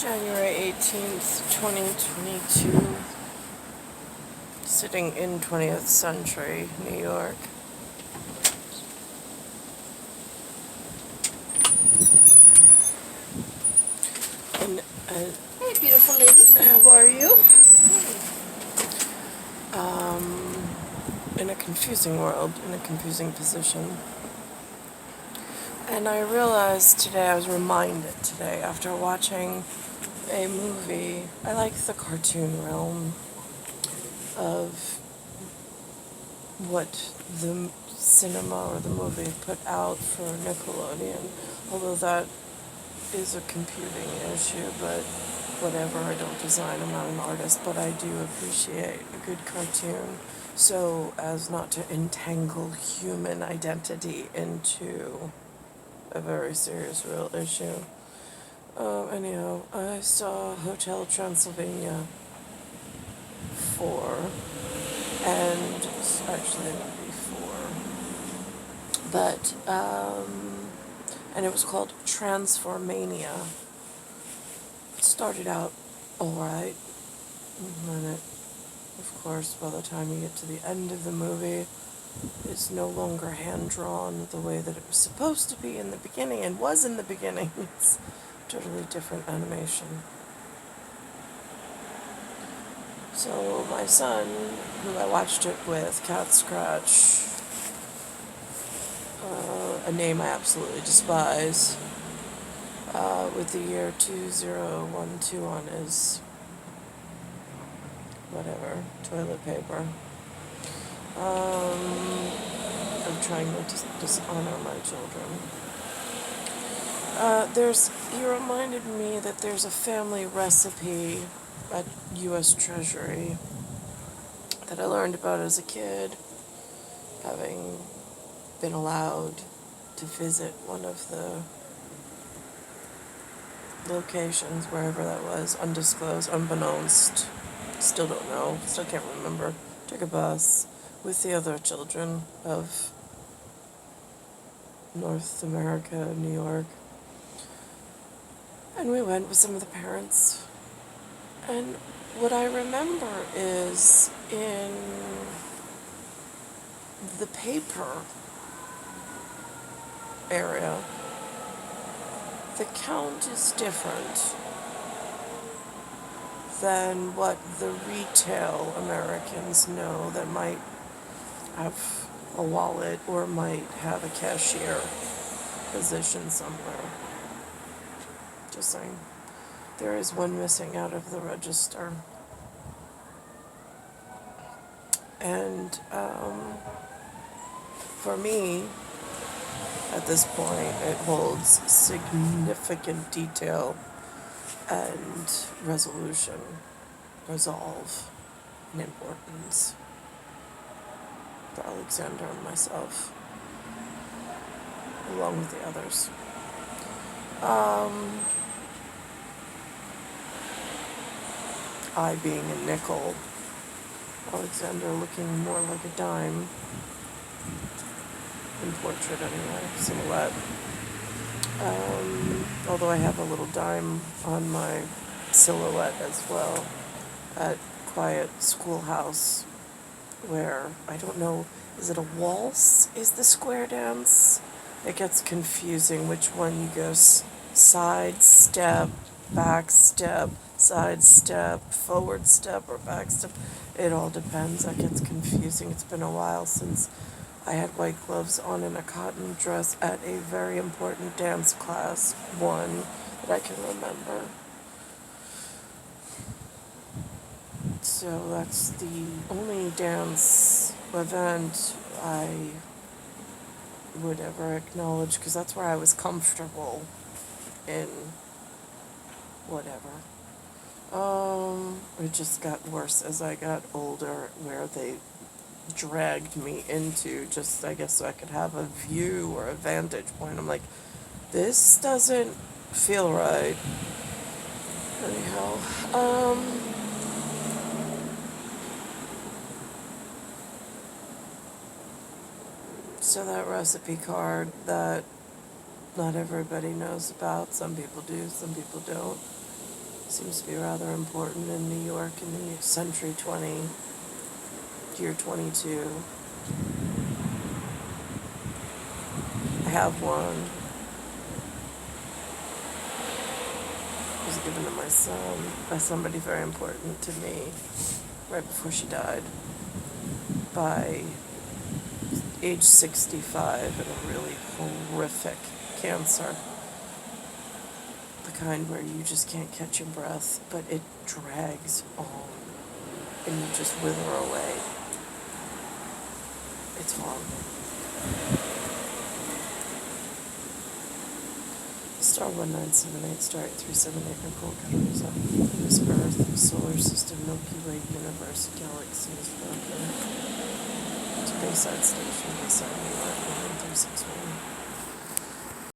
January 18th, 2022, sitting in 20th Century, New York. And, Hey, beautiful lady. how are you? In a confusing world, in a confusing position. And I realized today, I was reminded today, after watching a movie, I like the cartoon realm of what the cinema or the movie put out for Nickelodeon, although that is a computing issue, but whatever, I don't design, I'm not an artist, but I do appreciate a good cartoon so as not to entangle human identity into a very serious real issue. Anyhow, I saw Hotel Transylvania 4, and actually it might be 4, but, and it was called Transformania. It started out alright, and it, of course, by the time you get to the end of the movie, it's no longer hand-drawn the way that it was supposed to be in the beginning, and was in the beginning. It's totally different animation. So my son, who I watched it with, Cat Scratch, a name I absolutely despise, with the year 2012 on his whatever, toilet paper. I'm trying not to dishonor my children. He reminded me that there's a family recipe at U.S. Treasury that I learned about as a kid, having been allowed to visit one of the locations, wherever that was, undisclosed, unbeknownst, still don't know, still can't remember. Took a bus with the other children of North America, New York, and we went with some of the parents. And what I remember is in the paper area, the count is different than what the retail Americans know that might have a wallet or might have a cashier position somewhere. Just saying. There is one missing out of the register. And for me, at this point, it holds significant detail and resolve, and importance for Alexander and myself, along with the others. I being a nickel, Alexander looking more like a dime, in portrait anyway, silhouette. Although I have a little dime on my silhouette as well, at Quiet Schoolhouse, where, I don't know, is it a waltz? Is the square dance? It gets confusing which one you go side step, back step, side step, forward step, or back step. It all depends. That gets confusing. It's been a while since I had white gloves on in a cotton dress at a very important dance class, one that I can remember. So that's the only dance event I would ever acknowledge, because that's where I was comfortable in whatever. It just got worse as I got older, where they dragged me into just, I guess, so I could have a view or a vantage point. I'm like, this doesn't feel right. Anyhow, so that recipe card that not everybody knows about, some people do, some people don't. Seems to be rather important in New York in the century 20, year 22. I have one. It was given to my son by somebody very important to me right before she died. By age 65 and a really horrific cancer. The kind where you just can't catch your breath, but it drags on and you just wither away. It's horrible. Star 1978, star 8378, Nicole, Cattaruzza. This Earth, solar system, Milky Way, universe, galaxies, Mercury. It's a Bayside station, Bayside, New York, 9361.